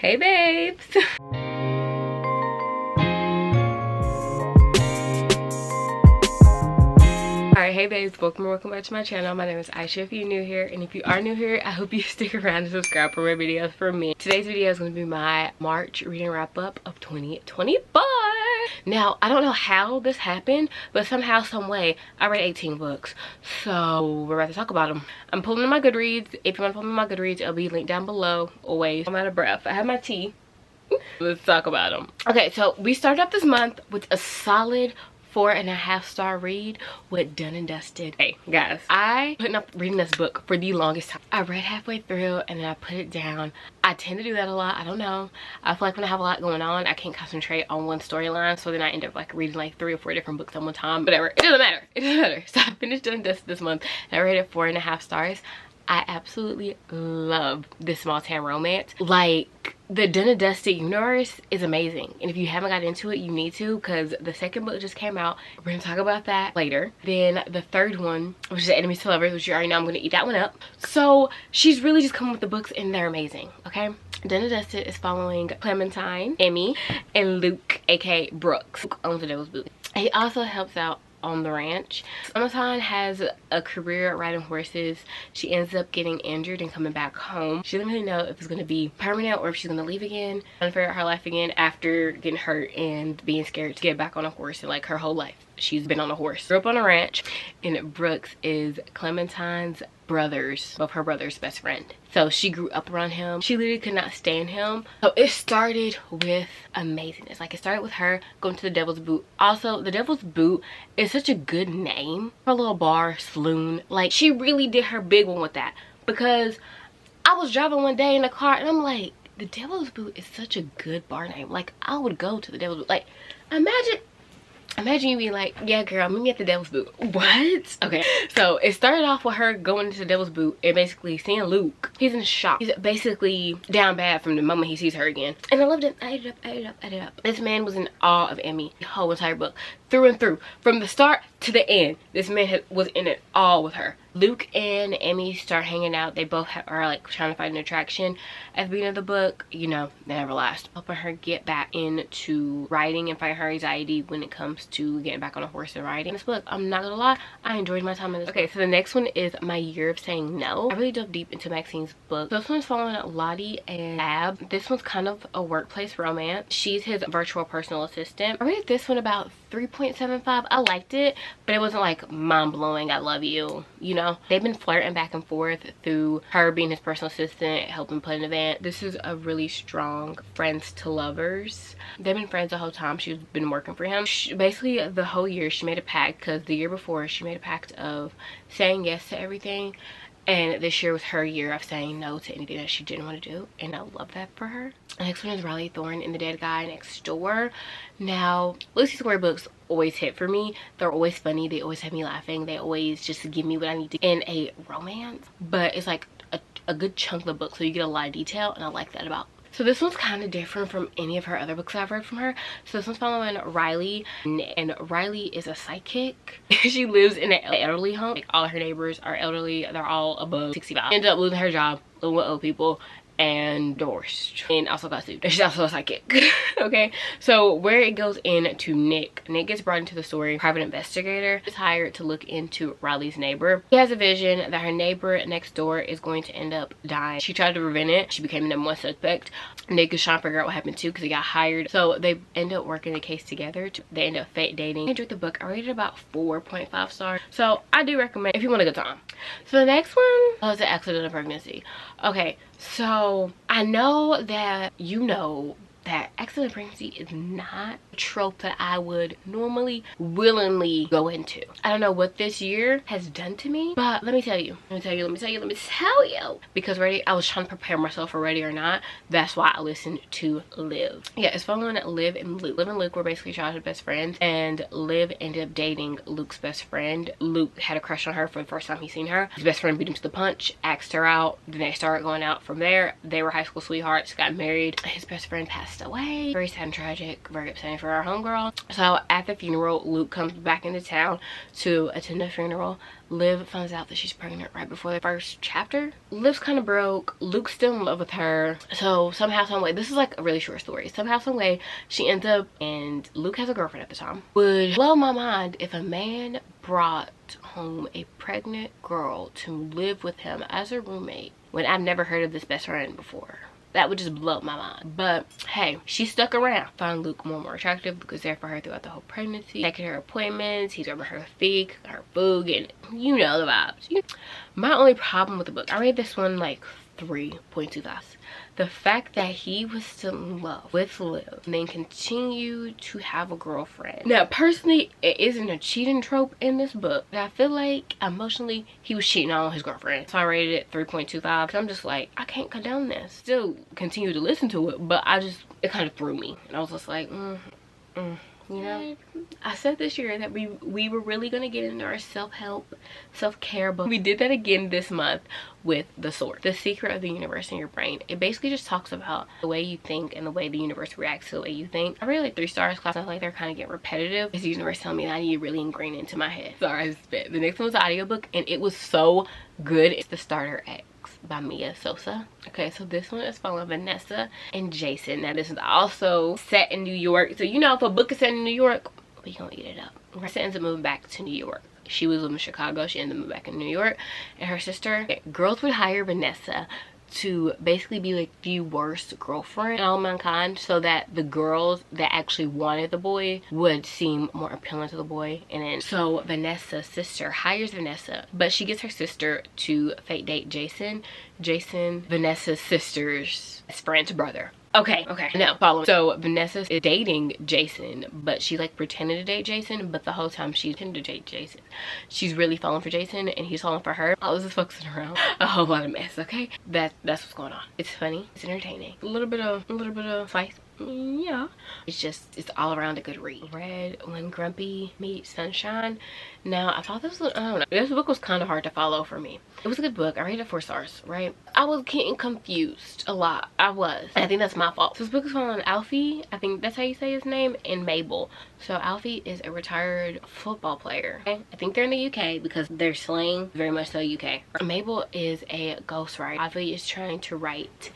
Hey babes. Alright, hey babes, welcome back to my channel. My name is Isha if you're new here, and if you are new here, I hope you stick around and subscribe for more videos from me. Today's video is going to be my March reading wrap up of 2024. Now, I don't know how this happened, but somehow, some way, I read 18 books. So, we're about to talk about them. I'm pulling in my Goodreads. If you want to follow me on my Goodreads, it'll be linked down below. Always. I'm out of breath. I have my tea. Let's talk about them. Okay, so we started up this month with a solid 4.5-star read with Done and Dusted. Hey guys, I put up reading this book for the longest time. I read halfway through and then I put it down. I tend to do that a lot. I don't know. I feel like when I have a lot going on, I can't concentrate on one storyline, so then I end up like reading like 3 or 4 different books at one time. Whatever, it doesn't matter. It doesn't matter. So I finished Done and Dusted this month and I rated 4.5 stars. I absolutely love this small town romance. Like, the Done and Dusted universe is amazing, and if you haven't got into it, you need to, because the second book just came out. We're gonna talk about that later. Then the third one, which is Enemies to Lovers, which you already know I'm gonna eat that one up. So she's really just coming with the books and they're amazing. Okay, Done and Dusted is following Clementine, Emmy, and Luke, aka Brooks, who owns the Devil's Boot. He also helps out on the ranch. Clementine has a career riding horses. She ends up getting injured and coming back home. She doesn't really know if it's going to be permanent or if she's going to leave again and figure out her life again after getting hurt and being scared to get back on a horse. And like her whole life she's been on a horse. Grew up on a ranch, and Brooks is Clementine's both her brother's best friend. So she grew up around him. She literally could not stand him. So it started with amazingness. Like, it started with her going to the Devil's Boot. Also, the Devil's Boot is such a good name. Her little bar, saloon. Like, she really did her big one with that. Because I was driving one day in the car and I'm like, the Devil's Boot is such a good bar name. Like, I would go to the Devil's Boot. Like, imagine you being like, yeah girl, meet me at the Devil's Boot. What? Okay, so it started off with her going to the Devil's Boot and basically seeing Luke. He's in shock. He's basically down bad from the moment he sees her again. And I loved it. I ate it up. This man was in awe of Emmy the whole entire book, through and through, from the start to the end. This man was in it all with her. Luke and Emmy start hanging out. They both are like trying to find an attraction. At the beginning of the book, you know, they never last. Helping her get back into riding and fight her anxiety when it comes to getting back on a horse and riding. This book, I'm not gonna lie, I enjoyed my time in this. Okay, so the next one is My Year of Saying No. I really dove deep into Maxine's book. This one's following Lottie and Ab. This one's kind of a workplace romance. She's his virtual personal assistant. I rated this one about 3.75. I liked it, but it wasn't like mind-blowing, I love you, you know. They've been flirting back and forth through her being his personal assistant, helping plan an event. This is a really strong friends to lovers. They've been friends the whole time she's been working for him. Basically the whole year she made a pact, because the year before she made a pact of saying yes to everything, and this year was her year of saying no to anything that she didn't want to do, and I love that for her. The next one is Riley Thorne and the Dead Guy Next Door. Now, Lucy Square books always hit for me. They're always funny. They always have me laughing. They always just give me what I need to in a romance. But it's like a good chunk of the book, so you get a lot of detail, and I like that about. So this one's kind of different from any of her other books I've read from her. So this one's following Riley, and Riley is a psychic. She lives in an elderly home. Like, all her neighbors are elderly. They're all above 65. Ended up losing her job, living with old people, and divorced, and also got sued. She's also a psychic. Okay, so where it goes into Nick gets brought into the story. Private investigator is hired to look into Riley's neighbor. He has a vision that her neighbor next door is going to end up dying. She tried to prevent it. She became the #1 suspect. Nick is trying to figure out what happened too, because he got hired. So they end up working the case together. They end up fake dating. I enjoyed the book. I rated it about 4.5 stars. So I do recommend if you want a good time. So the next one was an accidental pregnancy. Okay, so I know that you know that accidental pregnancy is not a trope that I would normally willingly go into. I don't know what this year has done to me, but let me tell you, because I was trying to prepare myself for Ready or Not. That's why I listened to Liv. Yeah, it's following Liv and Luke. Liv and Luke were basically childhood best friends, and Liv ended up dating Luke's best friend. Luke had a crush on her from the first time he seen her. His best friend beat him to the punch, asked her out. Then they started going out from there. They were high school sweethearts, got married. His best friend passed passed away. Very sad and tragic, very upsetting for our homegirl. So at the funeral, Luke comes back into town to attend the funeral. Liv finds out that she's pregnant right before the first chapter. Liv's kind of broke. Luke's still in love with her. So somehow, some way, this is like a really short story. Somehow, some way, she ends up, and Luke has a girlfriend at the time. Would blow my mind if a man brought home a pregnant girl to live with him as a roommate when I've never heard of this best friend before. That would just blow my mind. But hey, she stuck around. Found Luke more and more attractive. Luke was there for her throughout the whole pregnancy, taking her appointments. He's rubbing her feet, her food, and you know the vibes. My only problem with the book, I read this one like 3.25. The fact that he was still in love with Liv and then continued to have a girlfriend. Now, personally, it isn't a cheating trope in this book, but I feel like emotionally he was cheating on his girlfriend. So I rated it 3.25. I'm just like, I can't condone this. Still continue to listen to it, but it kind of threw me. And I was just like, you know, I said this year that we were really gonna get into our self-help, self-care book. We did that again this month with The Source, The Secret of the Universe in Your Brain. It basically just talks about the way you think and the way the universe reacts to the way you think. I really like 3 stars because I feel like they're kind of getting repetitive. It's the universe telling me that I need to really ingrain into my head. Sorry, I spit. The next one was an audiobook and it was so good. It's The Starter X by Mia Sosa. Okay, so this one is following Vanessa and Jason. Now this is also set in New York. So you know, if a book is set in New York, we gonna eat it up. Vanessa ends up moving back to New York. She was living in Chicago. She ended up moving back in New York. And her sister, girls would hire Vanessa to basically be like the worst girlfriend in all mankind, so that the girls that actually wanted the boy would seem more appealing to the boy. And then so Vanessa's sister hires Vanessa, but she gets her sister to fake date Jason, Vanessa's sister's best friend's brother. Okay, no, follow me. So Vanessa is dating Jason, but she like pretended to date Jason, but the whole time she's pretending to date Jason, she's really falling for Jason and he's falling for her. I was just focusing around a whole lot of mess. Okay, that's what's going on. It's funny, it's entertaining, a little bit of spice. Yeah, it's all around a good read. Red When Grumpy Meets Sunshine. Now I thought this was, I don't know, this book was kind of hard to follow for me. It was a good book. I rated it 4 stars, right? I was getting confused a lot. I think that's my fault. So this book is following Alfie, I think that's how you say his name, and Mabel. So Alfie is a retired football player. Okay? I think they're in the UK because their slang very much so UK. Mabel is a ghostwriter. Alfie is trying to write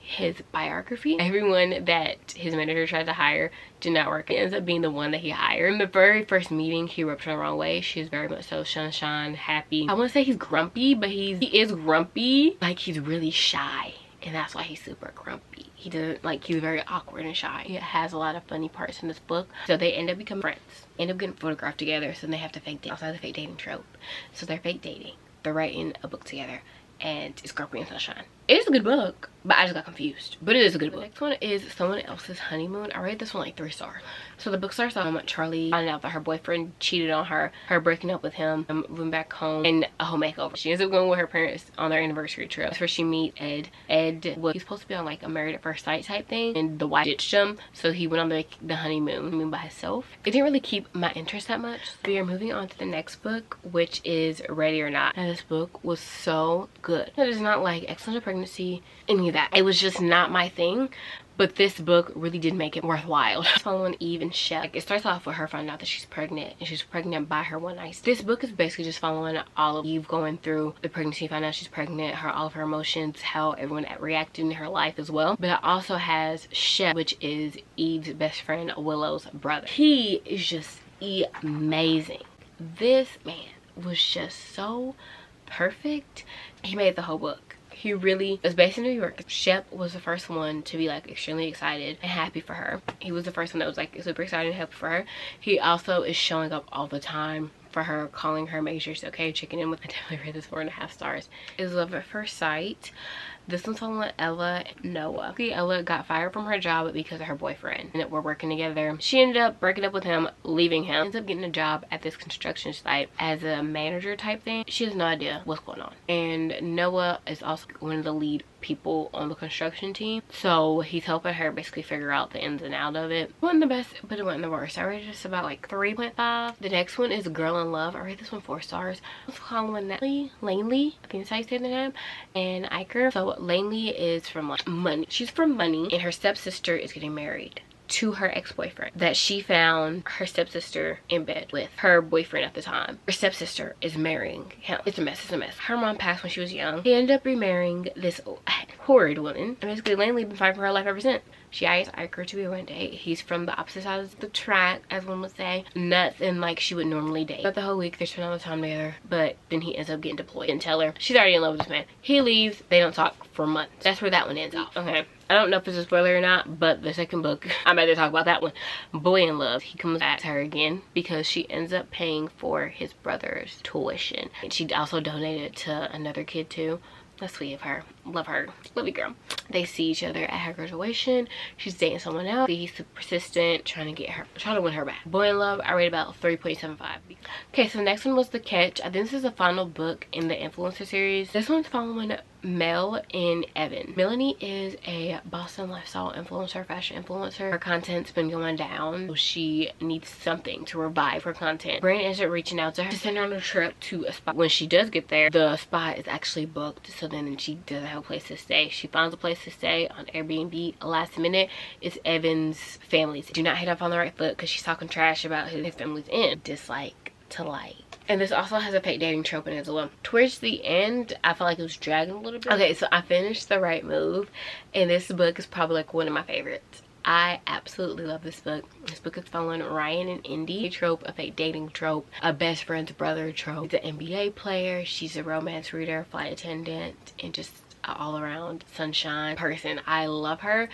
his biography. Everyone that his manager tried to hire did not work. It ends up being the one that he hired. In the very first meeting, he rubbed her the wrong way. She's very much so sunshine, happy. I want to say he's grumpy, but he is grumpy. Like, he's really shy, and that's why he's super grumpy. He doesn't, like, he's very awkward and shy. He has a lot of funny parts in this book. So they end up becoming friends, end up getting photographed together. So they have to fake date. Also the fake dating trope. So they're fake dating. They're writing a book together, and it's Grumpy and Sunshine. It is a good book, but I just got confused. But it is a good book. The next one is Someone Else's Honeymoon. I rated this one like 3 stars. So the book starts off Charlie finding out that her boyfriend cheated on her breaking up with him, moving back home, and a whole makeover. She ends up going with her parents on their anniversary trip. That's where she meets Ed. Ed was supposed to be on like a Married at First Sight type thing, and the wife ditched him, so he went on the honeymoon by himself. It didn't really keep my interest that much. We are moving on to the next book, which is Ready or Not. Now this book was so good. It is not like Excellent Pregnancy, any of that. It was just not my thing, but this book really did make it worthwhile. Following Eve and Shep. Like, it starts off with her finding out that she's pregnant, and she's pregnant by her one night. This book is basically just following all of Eve going through the pregnancy, find out she's pregnant, all of her emotions, how everyone reacted in her life as well. But it also has Shep, which is Eve's best friend, Willow's brother. He is just amazing. This man was just so perfect. He made the whole book. He really was based in New York. Shep was the first one to be like extremely excited and happy for her. He was the first one that was like super excited and happy for her. He also is showing up all the time for her, calling her, making sure she's okay, checking in with her. I definitely read this 4.5 stars. Is Love at First Sight. This one's following Ella and Noah. Ella got fired from her job because of her boyfriend, and we're working together. She ended up breaking up with him, leaving him. Ends up getting a job at this construction site as a manager type thing. She has no idea what's going on. And Noah is also one of the lead people on the construction team, so he's helping her basically figure out the ins and out of it. It wasn't the best, but it wasn't the worst. I rated this about like 3.5. The next one is Girl in Love. I rated this one 4 stars. I was following Natalie Langley, I think that's how you say the name, and Iker. So So Laney is from like money. She's from money, and her stepsister is getting married to her ex-boyfriend that she found her stepsister in bed with her boyfriend at the time. Her stepsister is marrying him. It's a mess. It's a mess. Her mom passed when she was young. He ended up remarrying this horrid woman, and basically Laney been fighting for her life ever since. She asked Iker to be one date. He's from the opposite side of the track, as one would say. Nothing like she would normally date. But the whole week, they spend all the time together. But then he ends up getting deployed. Didn't tell her. She's already in love with this man. He leaves. They don't talk for months. That's where that one ends off. Okay. I don't know if it's a spoiler or not, but the second book, I'm about to talk about that one. Boy in Love. He comes back to her again because she ends up paying for his brother's tuition. And she also donated to another kid too. That's sweet of her. Love her. Love you, girl. They see each other at her graduation. She's dating someone else. He's super persistent, trying to win her back. Boy in Love, I rate about 3.75. Okay, so the next one was The Catch. I think this is the final book in the influencer series. This one's following Mel and Evan. Melanie is a Boston lifestyle influencer, fashion influencer. Her content's been going down, so she needs something to revive her content. Brandon ends up reaching out to her to send her on a trip to a spot. When she does get there, the spot is actually booked, so then she doesn't have a place to stay. She finds a place to stay on Airbnb last minute. It's Evan's family's. Do not hit up on the right foot because she's talking trash about who his family's in. Dislike to like. And this also has a fake dating trope in it as well. Towards the end, I felt like it was dragging a little bit. Okay, so I finished The Right Move, and this book is probably like one of my favorites. I absolutely love this book. This book is following Ryan and Indy. A trope, a fake dating trope, a best friend's brother trope. He's an NBA player, she's a romance reader, flight attendant, and just an all-around sunshine person. I love her.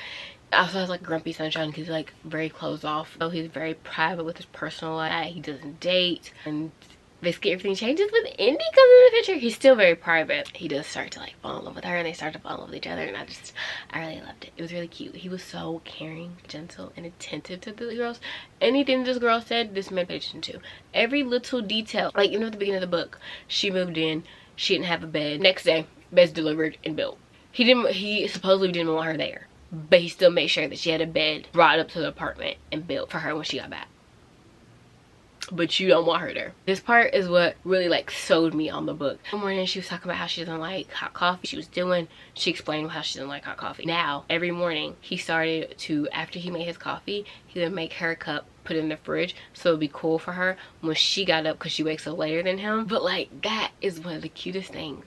Also has like grumpy sunshine because he's like very closed off. So he's very private with his personal life. He doesn't date, and basically everything changes with Indy comes in the picture. He's still very private. He does start to like fall in love with her, and they start to fall in love with each other, and I really loved it. It was really cute. He was so caring, gentle, and attentive to the girls. Anything this girl said, this man paid attention to. Every little detail. Like, you know, at the beginning of the book, she moved in, she didn't have a bed. Next day, bed's delivered and built. He supposedly didn't want her there, but he still made sure that she had a bed brought up to the apartment and built for her when she got back. But you don't want her there. This part is what really like sold me on the book. One morning she was talking about how she doesn't like hot coffee. She explained how she doesn't like hot coffee. Now every morning he started to, after he made his coffee, he would make her a cup, put it in the fridge so it'd be cool for her when she got up, because she wakes up later than him. But like, that is one of the cutest things.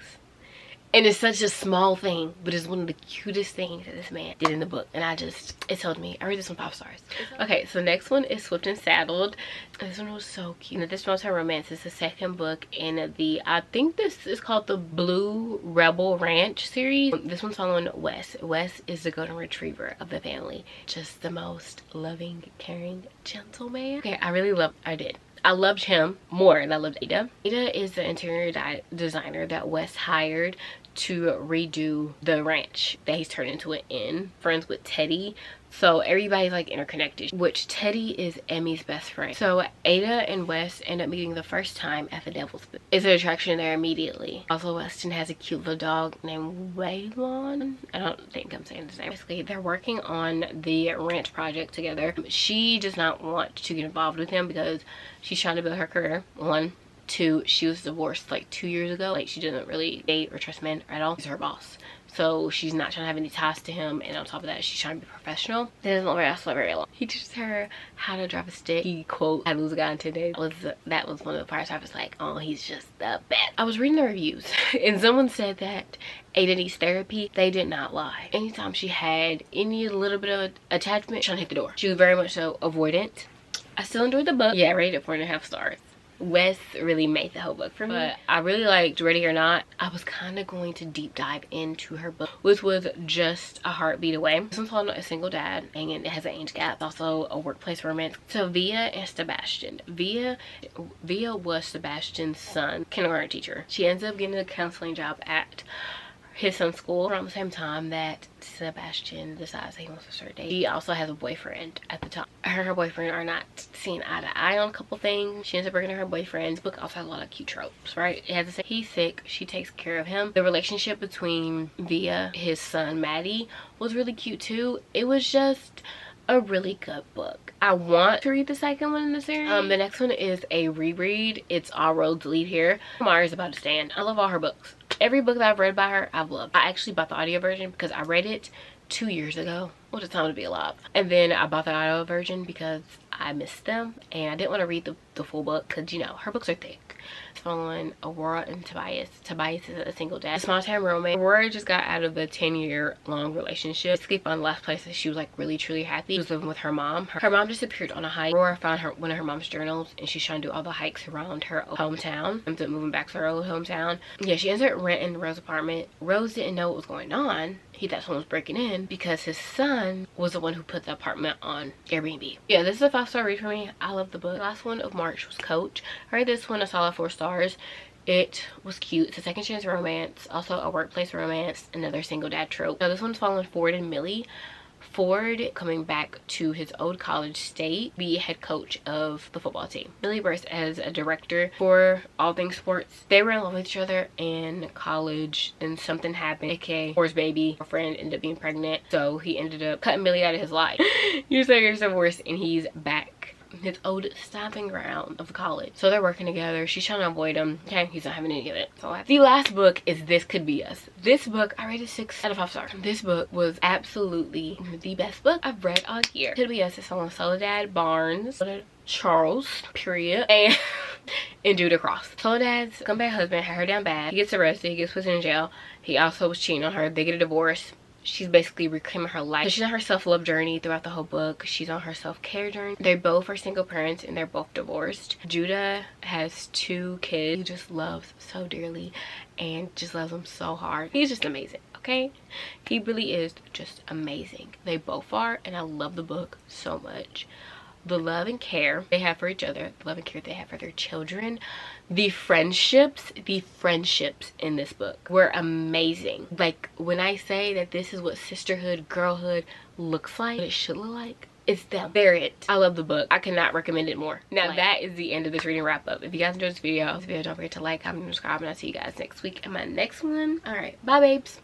And it's such a small thing, but it's one of the cutest things that this man did in the book. And it told me. I read this one 5 stars. Okay, so the next one is Swift and Saddled. This one was so cute. Now, this one's her romance. It's the second book in the, I think this is called the Blue Rebel Ranch series. This one's following Wes. Wes is the golden retriever of the family. Just the most loving, caring, gentle man. Okay, I loved him more than I loved Ada. Ada is the interior designer that Wes hired to redo the ranch that he's turned into an inn. Friends with Teddy, so everybody's like interconnected, which Teddy is Emmy's best friend. So Ada and Wes end up meeting the first time at the Devil's Boot. It's an attraction there immediately. Also, Weston has a cute little dog named Waylon. I don't think I'm saying his name. Basically, they're working on the ranch project together. She does not want to get involved with him because she's trying to build her career. 1, 2, she was divorced like 2 years ago. Like, she doesn't really date or trust men at all. He's her boss, so she's not trying to have any ties to him, and on top of that, she's trying to be professional. That doesn't last very long. He teaches her how to drive a stick. He quote, "I lose a guy in 10 days." That was one of the parts I was like, oh, he's just the best. I was reading the reviews and someone said that Ada needs therapy. They did not lie. Anytime she had any little bit of attachment, she hit the door. She was very much so avoidant. I still enjoyed the book. Yeah, I rated it 4.5 stars. Wes really made the whole book for me. But I really liked Ready or Not. I was kind of going to deep dive into her book, which was Just a Heartbeat Away. This one's called A Single Dad, and it has an age gap. It's also a workplace romance. So Via and Sebastian. Via was Sebastian's son, kindergarten teacher. She ends up getting a counseling job at his son's school around the same time that Sebastian decides he wants to start dating. She also has a boyfriend at the time. Her and her boyfriend are not seeing eye to eye on a couple things. She ends up breaking her boyfriend. This book also has a lot of cute tropes, right? It has to say he's sick, she takes care of him. The relationship between Via, his son Maddie, was really cute too. It was just a really good book. I want to read the second one in the series. The next one is a reread. It's All Roads Lead Here. Mara's About to Stand. I love all her books. Every book that I've read by her, I've loved. I actually bought the audio version because I read it 2 years ago. What a time to be alive. And then I bought the audio version because I missed them and I didn't want to read the full book because, you know, her books are thick. It's following Aurora and Tobias. Tobias is a single dad. Small time romance. Aurora just got out of a 10-year long relationship. Basically found the last place that she was like really truly happy. She was living with her mom. Her mom disappeared on a hike. Aurora found one of her mom's journals and she's trying to do all the hikes around her hometown. Ends up moving back to her old hometown. Yeah, she ends up renting Rose's apartment. Rose didn't know what was going on. He thought someone was breaking in because his son was the one who put the apartment on Airbnb. Yeah, this is a 5-star read for me. I love the book. The last one of March was Coach. I read this one a solid 4 stars. It was cute. It's a second chance romance, also a workplace romance, another single dad trope. Now this one's following Ford and Millie. Ford coming back to his old college state, be head coach of the football team. Millie works as a director for all things sports. They were in love with each other in college and something happened, aka Ford's baby, her friend ended up being pregnant, so he ended up cutting Millie out of his life. Years later, divorced, and he's back his old stomping ground of college. So they're working together. She's trying to avoid him. Okay, he's not having any of it. So the last book is This Could Be Us. This book, I rated 6 out of 5 stars. This book was absolutely the best book I've read all year. Could Be Us is on Soledad Barnes, Charles, period, and Dude Across. Soledad's scumbag husband had her down bad. He gets arrested. He gets put in jail. He also was cheating on her. They get a divorce. She's basically reclaiming her life. So she's on her self-love journey throughout the whole book. She's on her self-care journey. They both are single parents and they're both divorced. Judah has 2 kids he just loves so dearly and just loves them so hard. He's just amazing, okay? He really is just amazing. They both are, and I love the book so much. The love and care they have for each other, the love and care they have for their children, the friendships in this book were amazing. Like, when I say that this is what sisterhood, girlhood looks like, what it should look like, it's them. They're it. I love the book. I cannot recommend it more. Now that is the end of this reading wrap up. If you guys enjoyed this video, don't forget to like, comment, and subscribe, and I'll see you guys next week in my next one. All right, bye babes.